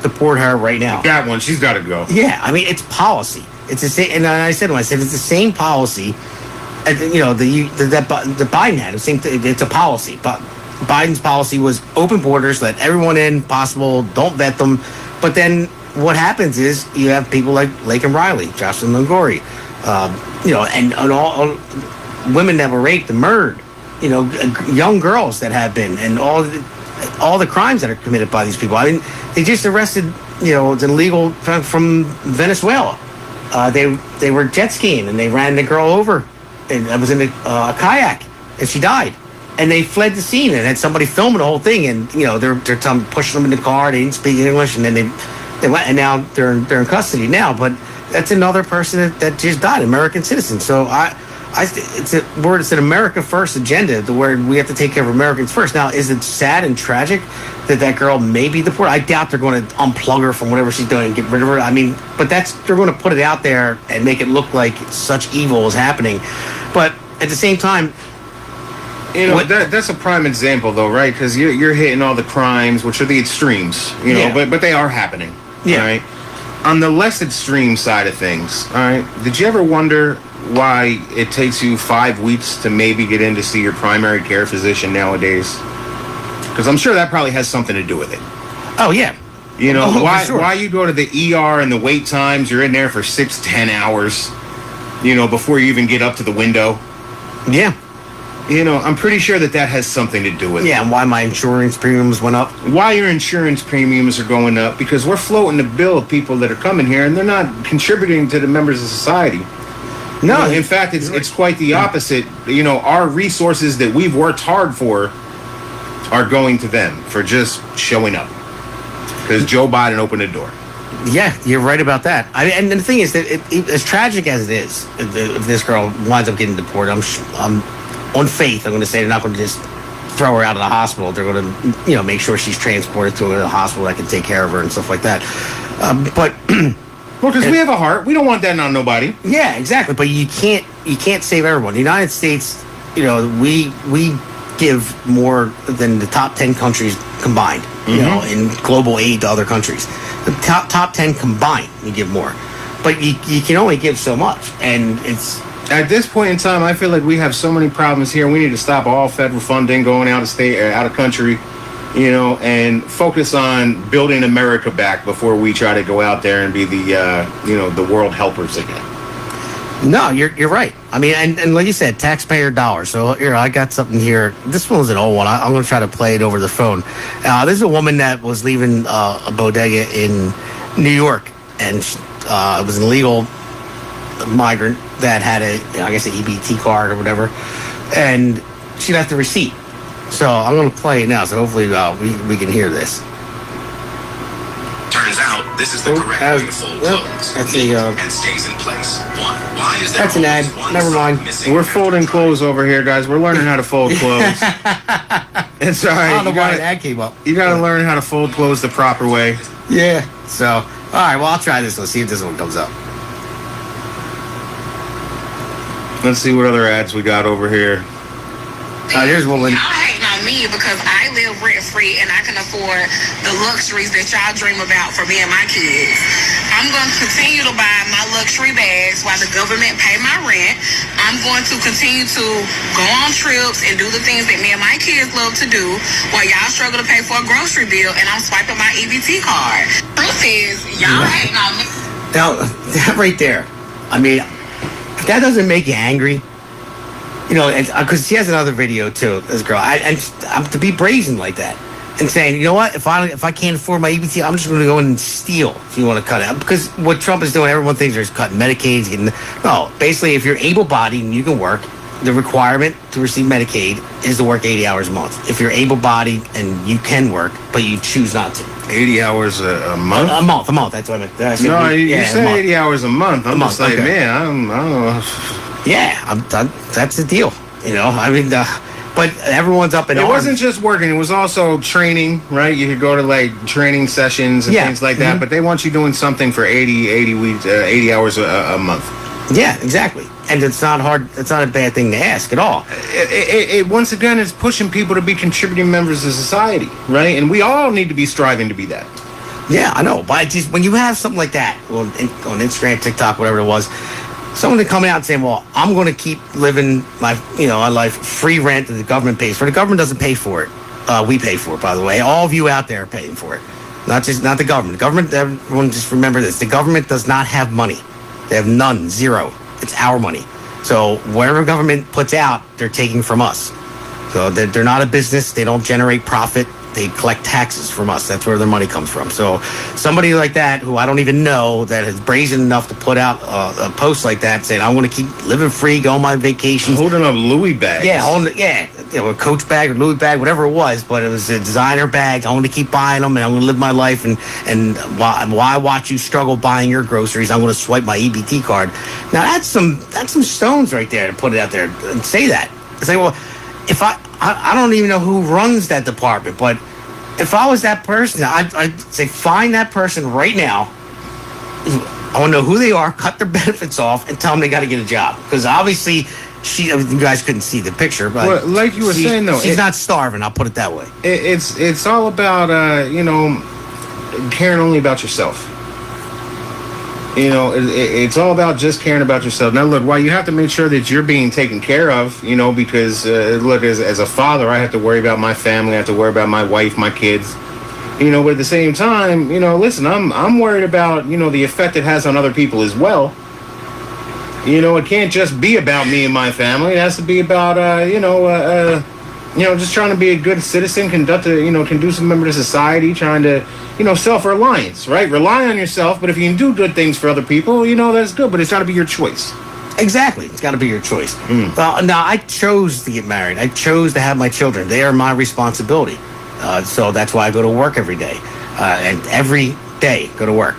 deport her right now. That one, she's got to go. Yeah, I mean, it's policy. It's the same, and I said it's the same policy. And, the Biden had the same thing. It's a policy. But Biden's policy was open borders, let everyone in possible, don't vet them. But then what happens is you have people like Laken Riley, Jocelyn Longoria, and all women that were raped and murdered, young girls that have been, and all the crimes that are committed by these people. I mean, they just arrested, it's illegal from Venezuela. They were jet skiing and they ran the girl over, and I was in a kayak, and she died. And they fled the scene and had somebody filming the whole thing, and they're pushing them in the car. They didn't speak English, and then they went, and now they're in custody now. But that's another person that just died, American citizen. So it's an America First agenda, where we have to take care of Americans first. Now, is it sad and tragic that girl may be deported? I doubt they're going to unplug her from whatever she's doing and get rid of her. I mean, but they're going to put it out there and make it look like such evil is happening. But at the same time, that's a prime example, though, right? Because you're hitting all the crimes, which are the extremes, but they are happening. Yeah. Right? On the less extreme side of things, all right, did you ever wonder why it takes you 5 weeks to maybe get in to see your primary care physician nowadays? Because I'm sure that probably has something to do with it. Oh, yeah. Why you go to the ER and the wait times, you're in there for 6-10 hours, before you even get up to the window. Yeah. I'm pretty sure that has something to do with it. Yeah, and why my insurance premiums went up. Why your insurance premiums are going up, because we're floating the bill of people that are coming here, and they're not contributing to the members of society. No, in fact, it's quite the opposite. Our resources that we've worked hard for are going to them for just showing up, because Joe Biden opened the door. Yeah, you're right about that. And the thing is that as tragic as it is, if this girl winds up getting deported, I'm on faith, I'm going to say they're not going to just throw her out of the hospital. They're going to, make sure she's transported to a hospital that can take care of her and stuff like that. Well, because we have a heart, we don't want that on nobody. Yeah, exactly. But you can't save everyone. The United States, we give more than the top 10 countries combined. In global aid to other countries. The top 10 combined, we give more. But you can only give so much, and it's. At this point in time, I feel like we have so many problems here. We need to stop all federal funding going out of state or out of country, and focus on building America back before we try to go out there and be the world helpers again. No, you're right. I mean, and like you said, taxpayer dollars. So here, I got something here. This one's an old one. I'm going to try to play it over the phone. This is a woman that was leaving a bodega in New York, and it was an illegal migrant that had an EBT card or whatever, and she left the receipt. So I'm going to play it now, so hopefully we can hear this. Turns out This is the correct way to fold clothes. That's a, and stays in place. One. Why is there that's an ad. always one Never sock mind. missing? We're folding clothes over here, guys. We're learning how to fold clothes. It's all I right. don't know You why gotta, that came up. you gotta learn how to fold clothes the proper way. Yeah. So, all right. Well, I'll try this. Let's see if this one comes up. Let's see what other ads we got over here. Here's one. Y'all hating on me because I live rent free and I can afford the luxuries that y'all dream about for me and my kids. I'm going to continue to buy my luxury bags while the government pay my rent. I'm going to continue to go on trips and do the things that me and my kids love to do while y'all struggle to pay for a grocery bill and I'm swiping my EBT card. Truth is, y'all hating on me. Now, that right there. I mean, if that doesn't make you angry, you know, because she has another video too. This girl, and to be brazen like that and saying, you know what, if I can't afford my EBT, I'm just going to go in and steal. If you want to cut it, because what Trump is doing, everyone thinks they're cutting Medicaid. No, basically, if you're able-bodied and you can work, the requirement to receive Medicaid is to work 80 hours a month. If you're able-bodied and you can work, but you choose not to. 80 hours a month? A month. That's what I meant. No, you said 80 hours a month. I'm just like, okay. man, I don't know. Yeah, that's the deal. You know, I mean, but everyone's up in It arms. wasn't just working. It was also training, right? You could go to like training sessions and things like that, but they want you doing something for 80 weeks, 80 hours a month. Yeah, exactly. And it's not hard. It's not a bad thing to ask at all. It once again is pushing people to be contributing members of society, right? And we all need to be striving to be that. Yeah, I know. But just when you have something like that, well, on Instagram, TikTok, whatever it was, someone to come out and say, well, I'm going to keep living my life free rent that the government pays for. The government doesn't pay for it. We pay for it, by the way. All of you out there are paying for it. Not the government. The government, everyone just remember this. The government does not have money. They have none, zero. It's our money. So whatever government puts out, they're taking from us. So they're not a business. They don't generate profit. They collect taxes from us. That's where their money comes from. So somebody like that, who I don't even know, that is brazen enough to put out a post like that saying, I want to keep living free, go on my vacations. Holding up Louis bags. Yeah, a Coach bag or Louis bag, whatever it was, but it was a designer bag. I want to keep buying them, and I'm going to live my life. And while I watch you struggle buying your groceries, I'm going to swipe my EBT card. Now that's some stones right there to put it out there and say that. Say, well, if I don't even know who runs that department, but if I was that person, I'd say find that person right now. I want to know who they are, cut their benefits off, and tell them they got to get a job. Because obviously, you guys couldn't see the picture, but well, like you were saying, though, she's not starving. I'll put it that way. It's all about caring only about yourself. You know, it's all about just caring about yourself. Now, look, why you have to make sure that you're being taken care of, because, look, as a father, I have to worry about my family. I have to worry about my wife, my kids. But at the same time, listen, I'm worried about, the effect it has on other people as well. It can't just be about me and my family. It has to be about, just trying to be a good citizen, conducive member to society, trying to, self-reliance, right? Rely on yourself, but if you can do good things for other people, that's good, but it's got to be your choice. Exactly. It's got to be your choice. Now, I chose to get married. I chose to have my children. They are my responsibility. So that's why I go to work every day. And every day, go to work.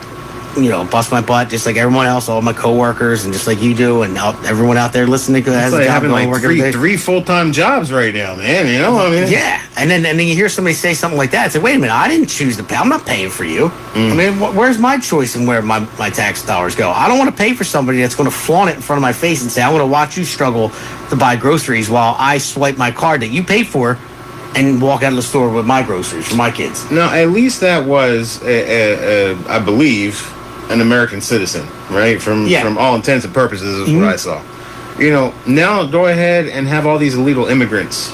Bust my butt just like everyone else, all my coworkers, and just like you do, and everyone out there listening to has like a job having going to work every day. three full-time jobs right now, man. Yeah, and then you hear somebody say something like that. Say, wait a minute, I didn't choose to pay. I'm not paying for you. I mean, where's my choice in where my tax dollars go? I don't want to pay for somebody that's going to flaunt it in front of my face and say, I want to watch you struggle to buy groceries while I swipe my card that you pay for and walk out of the store with my groceries for my kids. No, at least that was, I believe, an American citizen, right? From all intents and purposes is what I saw. Now go ahead and have all these illegal immigrants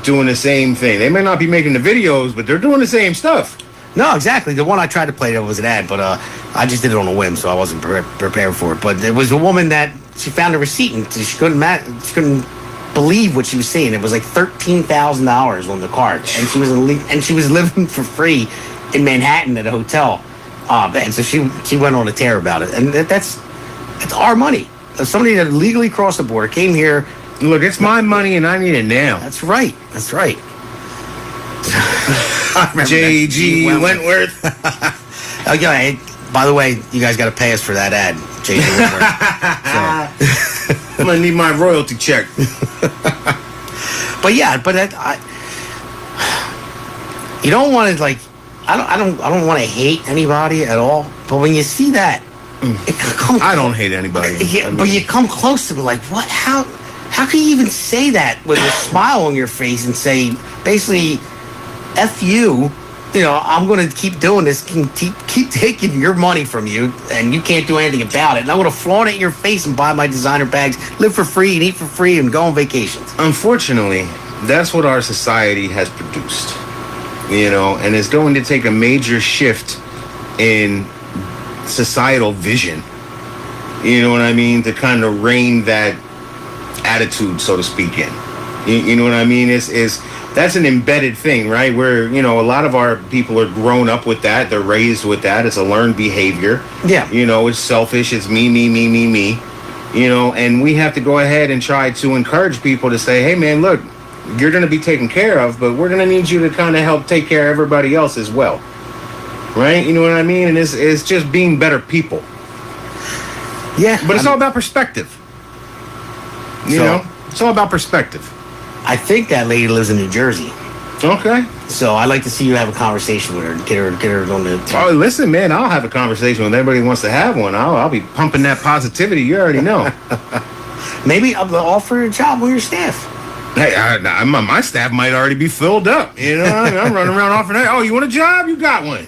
doing the same thing. They may not be making the videos, but they're doing the same stuff. No, exactly. The one I tried to play that was an ad, but I just did it on a whim, so I wasn't prepared for it. But there was a woman that she found a receipt and she couldn't believe what she was seeing. It was like $13,000 on the card, and she was living for free in Manhattan at a hotel. And so she went on a tear about it, and that's our money. Somebody that legally crossed the border came here. Look, it's my money, and I need it now. That's right. J.G. Wentworth. Oh, yeah. By the way, you guys got to pay us for that ad, Jason. I'm gonna need my royalty check. But yeah, you don't want to like. I don't want to hate anybody at all. But when you see that, I don't hate anybody. But you come close to me, like, what? How can you even say that with a smile on your face and say basically, "F you"? You know, I'm going to keep doing this, keep taking your money from you, and you can't do anything about it. And I'm going to flaunt it in your face and buy my designer bags, live for free and eat for free and go on vacations. Unfortunately, that's what our society has produced. You know, and it's going to take a major shift in societal vision. You know what I mean? To kind of rein that attitude, so to speak, in. You know what I mean? That's an embedded thing, right? Where, you know, a lot of our people are grown up with that. They're raised with that. It's a learned behavior. Yeah. You know, it's selfish. It's me. You know, and we have to go ahead and try to encourage people to say, hey, man, look, you're going to be taken care of, but we're going to need you to kind of help take care of everybody else as well. Right? You know what I mean? And it's just being better people. Yeah. But it's all about perspective. You know? It's all about perspective. I think that lady lives in New Jersey. Okay. So I'd like to see you have a conversation with her. Get her on the... Oh, listen, man, I'll have a conversation with anybody who wants to have one. I'll be pumping that positivity. You already know. Maybe I'll offer a job with your staff. Hey, my staff might already be filled up. You know, I'm running around offering that. Oh, you want a job? You got one.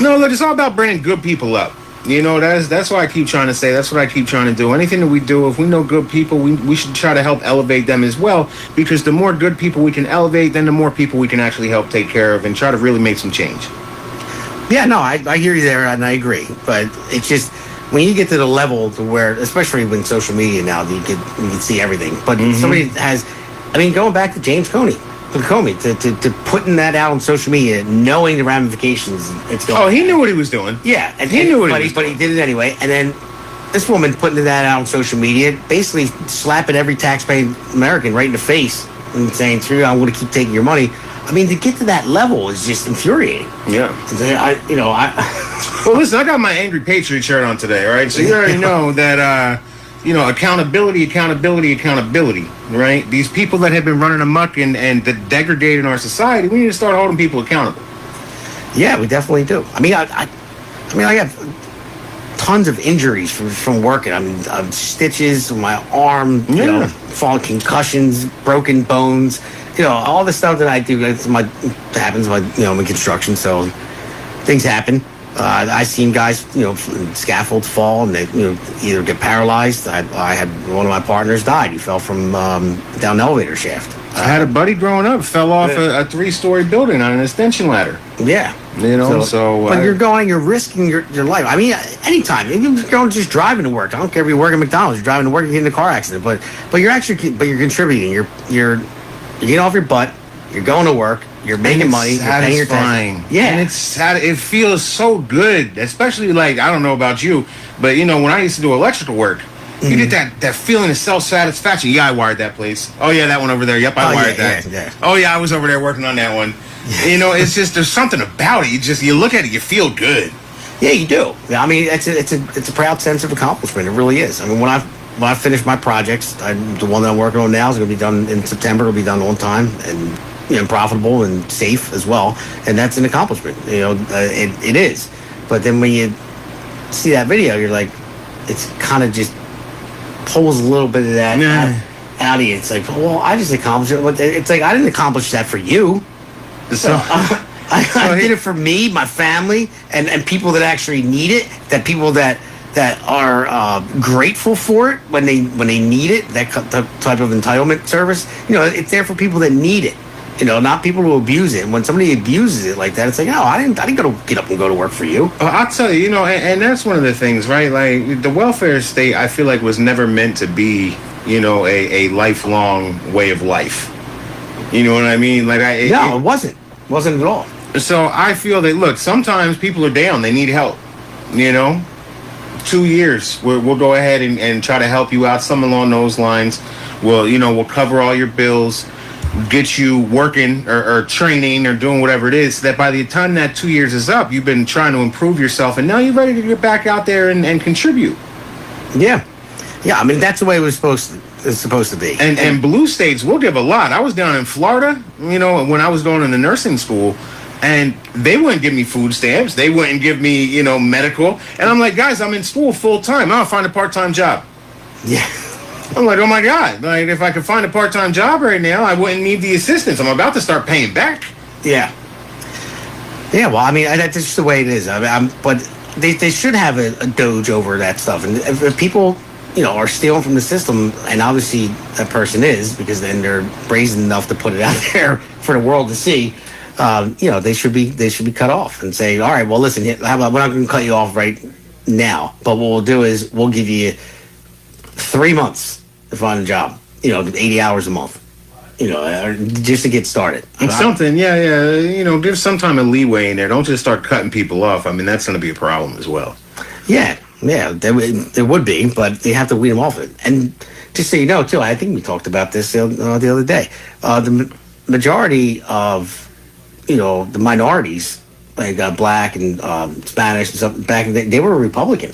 No, look, it's all about bringing good people up. You know, that's what I keep trying to say. That's what I keep trying to do. Anything that we do, if we know good people, we should try to help elevate them as well. Because the more good people we can elevate, then the more people we can actually help take care of and try to really make some change. Yeah, no, I hear you there, and I agree. But it's just when you get to the level to where, especially with social media now, you can see everything. But somebody has, I mean, going back to James Comey, to putting that out on social media, knowing the ramifications it's going. Oh, he knew what he was doing. Yeah, and he knew what he was but doing. He did it anyway. And then this woman putting that out on social media, basically slapping every taxpaying American right in the face and saying, "Screw you, I'm going to keep taking your money." I mean, to get to that level is just infuriating. Yeah. Well, listen, I got my Angry Patriot shirt on today, all right? So you already know that, accountability, right? These people that have been running amok and degrading our society, we need to start holding people accountable. Yeah, we definitely do. I mean, I got tons of injuries from working. I mean, stitches on my arm, you know, falling concussions, broken bones. You know, all the stuff that I do, happens in construction, so things happen. I've seen guys, scaffolds fall and they, either get paralyzed. I had one of my partners died. He fell from down an elevator shaft. I had a buddy growing up, fell off a 3-story building on an extension ladder. Yeah. But you're risking your life. I mean, anytime. You're going just driving to work. I don't care if you work at McDonald's, you're driving to work and get in a car accident. But you're contributing. You're getting off your butt, you're going to work, you're making money, you're paying your taxes. Yeah. And it feels so good, especially like, I don't know about you, but when I used to do electrical work, you get that feeling of self-satisfaction. Yeah, I wired that place. Oh, yeah, that one over there. Yep, I wired that. Yeah. Oh, yeah, I was over there working on that one. It's just, there's something about it. You look at it, you feel good. Yeah, you do. I mean, it's a proud sense of accomplishment. It really is. I mean, when I finish my projects, the one that I'm working on now is going to be done in September. It'll be done on time and profitable and safe as well. And that's an accomplishment. It is. But then when you see that video, you're like, it's kind of just pulls a little bit of that out of you. It's like, well, I just accomplished it. It's like, I didn't accomplish that for you. So I did it for me, my family, and people that actually need it. That people that are grateful for it when they need it. That type of entitlement service. It's there for people that need it. Not people who abuse it. And when somebody abuses it like that, it's like, no, I didn't get up and go to work for you. I'll tell you, and that's one of the things, right? Like the welfare state, I feel like was never meant to be, a lifelong way of life. You know what I mean? Like it wasn't. It wasn't at all. So I feel that, look, sometimes people are down. They need help, 2 years, we'll go ahead and try to help you out. Some along those lines. We'll cover all your bills. get you working or training or doing whatever it is, so that by the time that 2 years is up, you've been trying to improve yourself, and now you're ready to get back out there and contribute. Yeah. I mean, that's the way it's supposed to be. And blue states will give a lot. I was down in Florida, when I was going in the nursing school, and they wouldn't give me food stamps. They wouldn't give me, medical. And I'm like, guys, I'm in school full time. I'll find a part-time job. Yeah. I'm like, oh my God. Like, if I could find a part-time job right now, I wouldn't need the assistance. I'm about to start paying back. Yeah. Yeah, well, I mean, that's just the way it is. But they should have a doge over that stuff. And if people, are stealing from the system, and obviously that person is, because then they're brazen enough to put it out there for the world to see, they should be cut off and say, all right, well, listen, how about, we're not going to cut you off right now, but what we'll do is we'll give you 3 months to find a job, 80 hours a month, just to get started. Something, give some time of leeway in there. Don't just start cutting people off. I mean, that's going to be a problem as well. Yeah, there would be, but you have to weed them off it. And just so you know, too, I think we talked about this the other day. The majority of, the minorities, like black and Spanish and stuff, back in the day, they were Republican.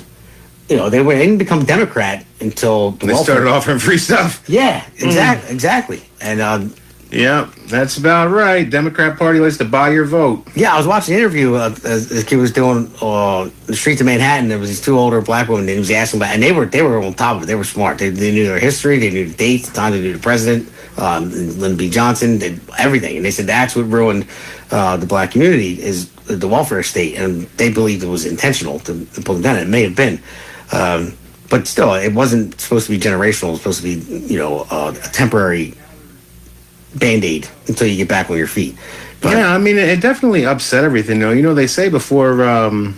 They didn't become Democrat until they started offering free stuff. Yeah, exactly. And yeah, that's about right. Democrat Party likes to buy your vote. Yeah, I was watching an interview as a kid was doing the streets of Manhattan. There was these two older black women, and he was asking about, and they were on top of it. They were smart. They knew their history. They knew the dates, the time. They knew the president, Lyndon B. Johnson, everything. And they said that's what ruined the black community is the welfare state, and they believed it was intentional to pull them down. It may have been. But still, it wasn't supposed to be generational. It was supposed to be, a temporary Band-Aid until you get back on your feet. But, yeah, I mean, it definitely upset everything. They say before, oh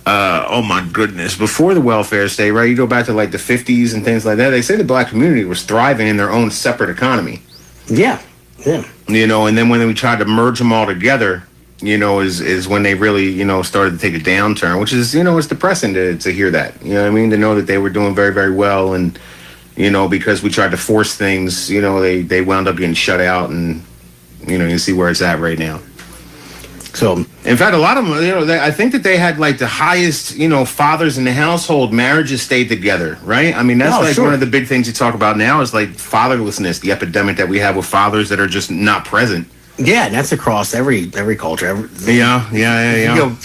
my goodness, before the welfare state, right? You go back to like the 50s and things like that. They say the black community was thriving in their own separate economy. Yeah. And then when we tried to merge them all together, is when they really, started to take a downturn, which is, it's depressing to hear that. To know that they were doing very, very well, and, because we tried to force things, they wound up getting shut out, and, you see where it's at right now. So, in fact, a lot of them, I think that they had like the highest, fathers in the household marriages stayed together, right? I mean, that's one of the big things you talk about now is like fatherlessness, the epidemic that we have with fathers that are just not present. Yeah, and that's across every culture. Yeah.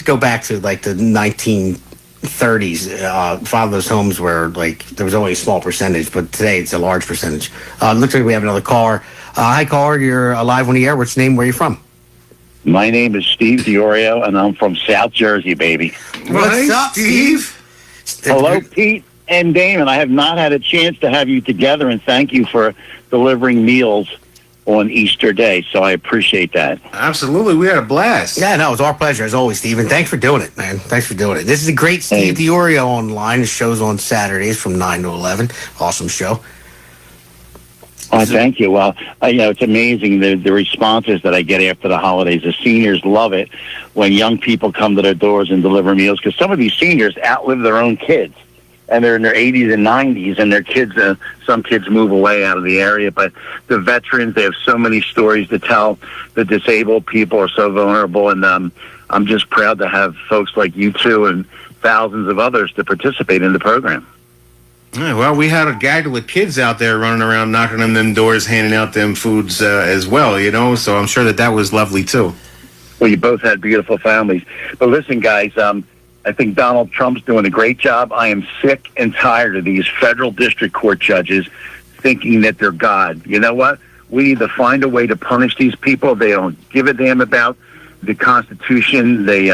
Go back to like the 1930s. Fatherless homes were like there was only a small percentage, but today it's a large percentage. Looks like we have another caller. Hi, caller. You're live on the air. What's your name? Where are you from? My name is Steve DiOrio, and I'm from South Jersey, baby. What's up, Steve? Hello, Pete and Damon. I have not had a chance to have you together, and thank you for delivering meals on Easter Day, so I appreciate that. Absolutely. We had a blast. Yeah, no, it was our pleasure, as always, Steve, and thanks for doing it, man. Thanks for doing it. This is a great Steve DiOrio online. The show's on Saturdays from 9 to 11. Awesome show. Thank you. Well, it's amazing the responses that I get after the holidays. The seniors love it when young people come to their doors and deliver meals, because some of these seniors outlive their own kids, and they're in their 80s and 90s, and their kids, some kids move away out of the area. But the veterans, they have so many stories to tell. The disabled people are so vulnerable, and I'm just proud to have folks like you two and thousands of others to participate in the program. Yeah, well, we had a gaggle of kids out there running around, knocking on them doors, handing out them foods as well, so I'm sure that was lovely, too. Well, you both had beautiful families. But listen, guys, I think Donald Trump's doing a great job. I am sick and tired of these federal district court judges thinking that they're God. You know what? We need to find a way to punish these people. They don't give a damn about the Constitution. They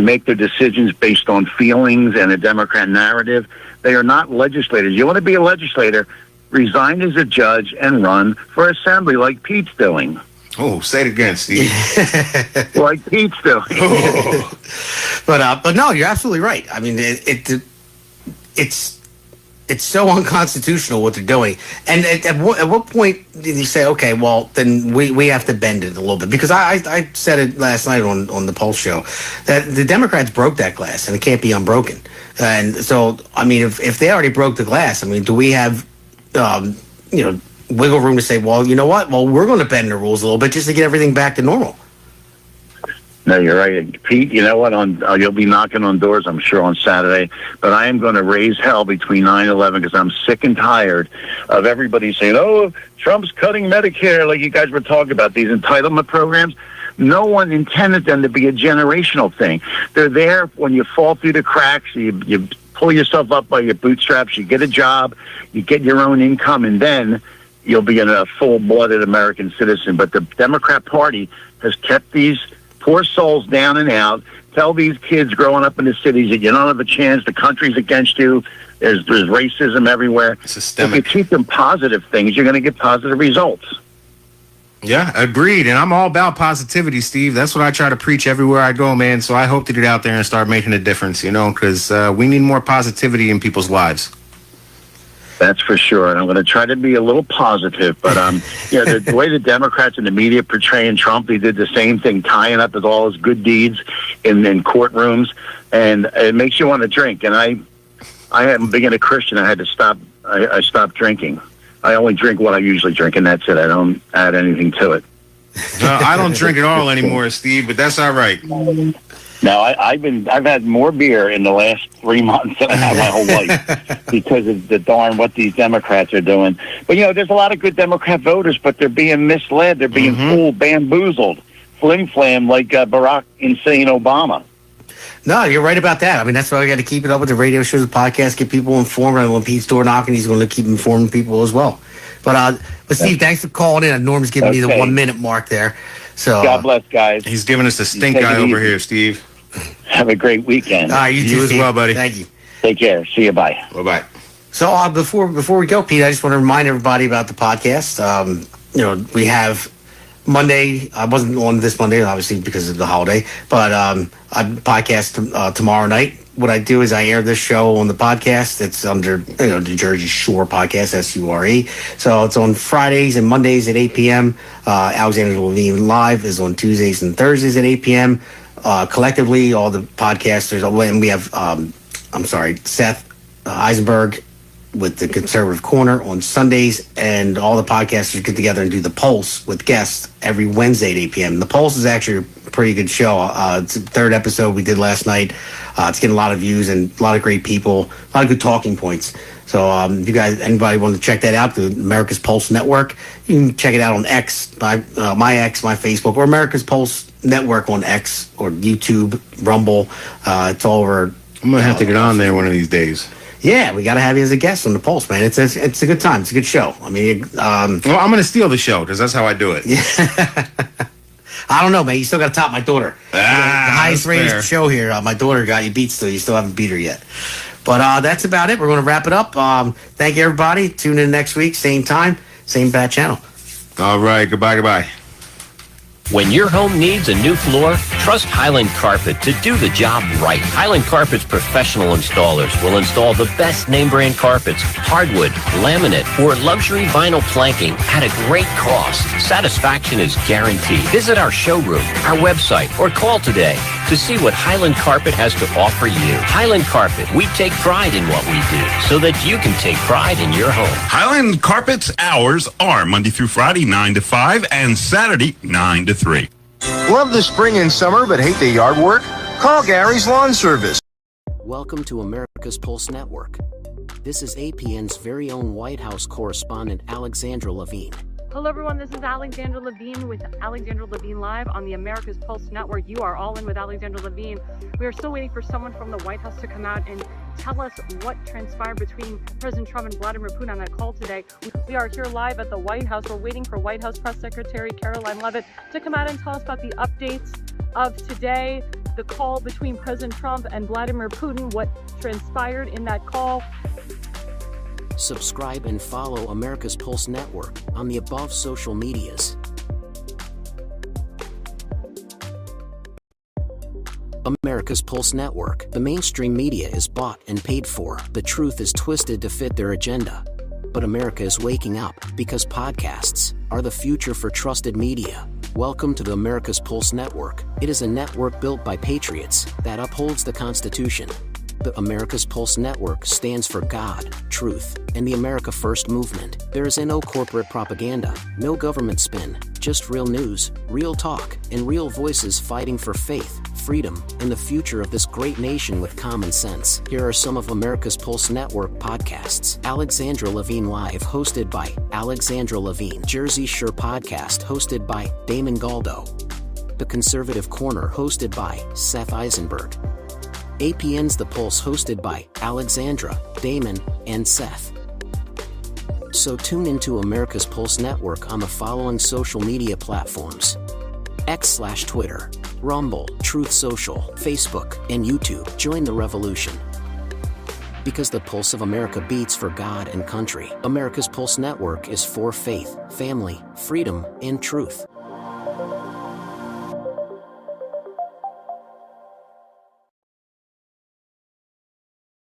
make their decisions based on feelings and a Democrat narrative. They are not legislators. You want to be a legislator, resign as a judge and run for assembly like Pete's doing. Oh, say it again, Steve. Like Pete's doing. Oh. But no, you're absolutely right. I mean, it's so unconstitutional what they're doing. And at what point did you say, okay, well, then we have to bend it a little bit? Because I said it last night on the Pulse show that the Democrats broke that glass and it can't be unbroken. And so, I mean, if they already broke the glass, I mean, do we have, wiggle room to say, well, you know what? Well, we're going to bend the rules a little bit just to get everything back to normal. No, you're right, Pete. You know what? You'll be knocking on doors, I'm sure, on Saturday. But I am going to raise hell between 9 and 11 because I'm sick and tired of everybody saying, "Oh, Trump's cutting Medicare," like you guys were talking about these entitlement programs. No one intended them to be a generational thing. They're there when you fall through the cracks. You pull yourself up by your bootstraps. You get a job. You get your own income, and then you'll be a full-blooded American citizen. But the Democrat Party has kept these poor souls down and out. Tell these kids growing up in the cities that you don't have a chance. The country's against you. There's racism everywhere. Systemic. If you teach them positive things, you're going to get positive results. Yeah, agreed. And I'm all about positivity, Steve. That's what I try to preach everywhere I go, man. So I hope to get out there and start making a difference, because we need more positivity in people's lives. That's for sure. And I'm going to try to be a little positive. But, the way the Democrats and the media portraying Trump, they did the same thing, tying up with all his good deeds in courtrooms. And it makes you want to drink. And I am being a Christian. I had to stop. I stopped drinking. I only drink what I usually drink, and that's it. I don't add anything to it. I don't drink at all anymore, Steve, but that's all right. Now, I've had more beer in the last 3 months than I have my whole life because of the darn what these Democrats are doing. But, there's a lot of good Democrat voters, but they're being misled. They're being fooled, bamboozled, flim-flam like Barack insane Obama. No, you're right about that. I mean, that's why we got to keep it up with the radio shows, the podcast, get people informed. And when Pete's door knocking, he's going to keep informing people as well. But Steve, thanks for calling in. Norm's giving me the 1 minute mark there. So God bless, guys. He's giving us a stink eye over here, Steve. Have a great weekend. You as well, buddy. Thank you. Take care. See you. Bye. Bye-bye. So before we go, Pete, I just want to remind everybody about the podcast. We have Monday. I wasn't on this Monday, obviously, because of the holiday, but I podcast tomorrow night. What I do is I air this show on the podcast. It's under the Jersey Shore Podcast, SURE. So it's on Fridays and Mondays at 8 p.m. Alexander Levine Live is on Tuesdays and Thursdays at 8 p.m. Collectively, all the podcasters, and we have, Seth Eisenberg with the Conservative Corner on Sundays, and all the podcasters get together and do the Pulse with guests every Wednesday at 8 p.m. The Pulse is actually a pretty good show. It's the third episode we did last night. It's getting a lot of views and a lot of great people, a lot of good talking points. So if you guys, anybody want to check that out, the America's Pulse Network, you can check it out on X, my Facebook, or America's Pulse Network on X or YouTube, Rumble. It's all over. I'm going to have to get on there one of these days. Yeah, we got to have you as a guest on the Pulse, man. It's a good time. It's a good show. I mean, well, I'm going to steal the show because that's how I do it. Yeah. I don't know, man. You still got to top my daughter. The highest rated show here. My daughter got you beat still. You still haven't beat her yet. But that's about it. We're going to wrap it up. Thank you, everybody. Tune in next week. Same time, same bad channel. All right. Goodbye. When your home needs a new floor, trust Highland Carpet to do the job right. Highland Carpet's professional installers will install the best name brand carpets, hardwood, laminate, or luxury vinyl planking at a great cost. Satisfaction is guaranteed. Visit our showroom, our website, or call today to see what Highland Carpet has to offer you. Highland Carpet, we take pride in what we do so that you can take pride in your home. Highland Carpet's hours are Monday through Friday, 9 to 5, and Saturday, 9 to 3. Love the spring and summer but hate the yard work? Call Gary's Lawn Service. Welcome to America's Pulse Network. This is APN's very own White House correspondent, Alexandra Levine. Hello, everyone. This is Alexandra Levine with Alexandra Levine Live on the America's Pulse Network. You are all in with Alexandra Levine. We are still waiting for someone from the White House to come out and tell us what transpired between President Trump and Vladimir Putin on that call today. We are here live at the White House. We're waiting for White House Press Secretary Caroline Leavitt to come out and tell us about the updates of today, the call between President Trump and Vladimir Putin, what transpired in that call. Subscribe and follow America's Pulse Network on the above social medias. America's Pulse Network. The mainstream media is bought and paid for. The truth is twisted to fit their agenda. But America is waking up because podcasts are the future for trusted media. Welcome to the America's Pulse Network. It is a network built by patriots that upholds the Constitution. The America's Pulse Network stands for God, truth, and the America First movement. There is no corporate propaganda, no government spin, just real news, real talk, and real voices fighting for faith, freedom, and the future of this great nation with common sense. Here are some of America's Pulse Network podcasts. Alexandra Levine Live, hosted by Alexandra Levine. Jersey Shore Podcast, hosted by Damon Galdo. The Conservative Corner, hosted by Seth Eisenberg. APN's The Pulse, hosted by Alexandra, Damon, and Seth. So tune into America's Pulse Network on the following social media platforms: X/Twitter, Rumble, Truth Social, Facebook, and YouTube. Join the revolution. Because the pulse of America beats for God and country. America's Pulse Network is for faith, family, freedom, and truth.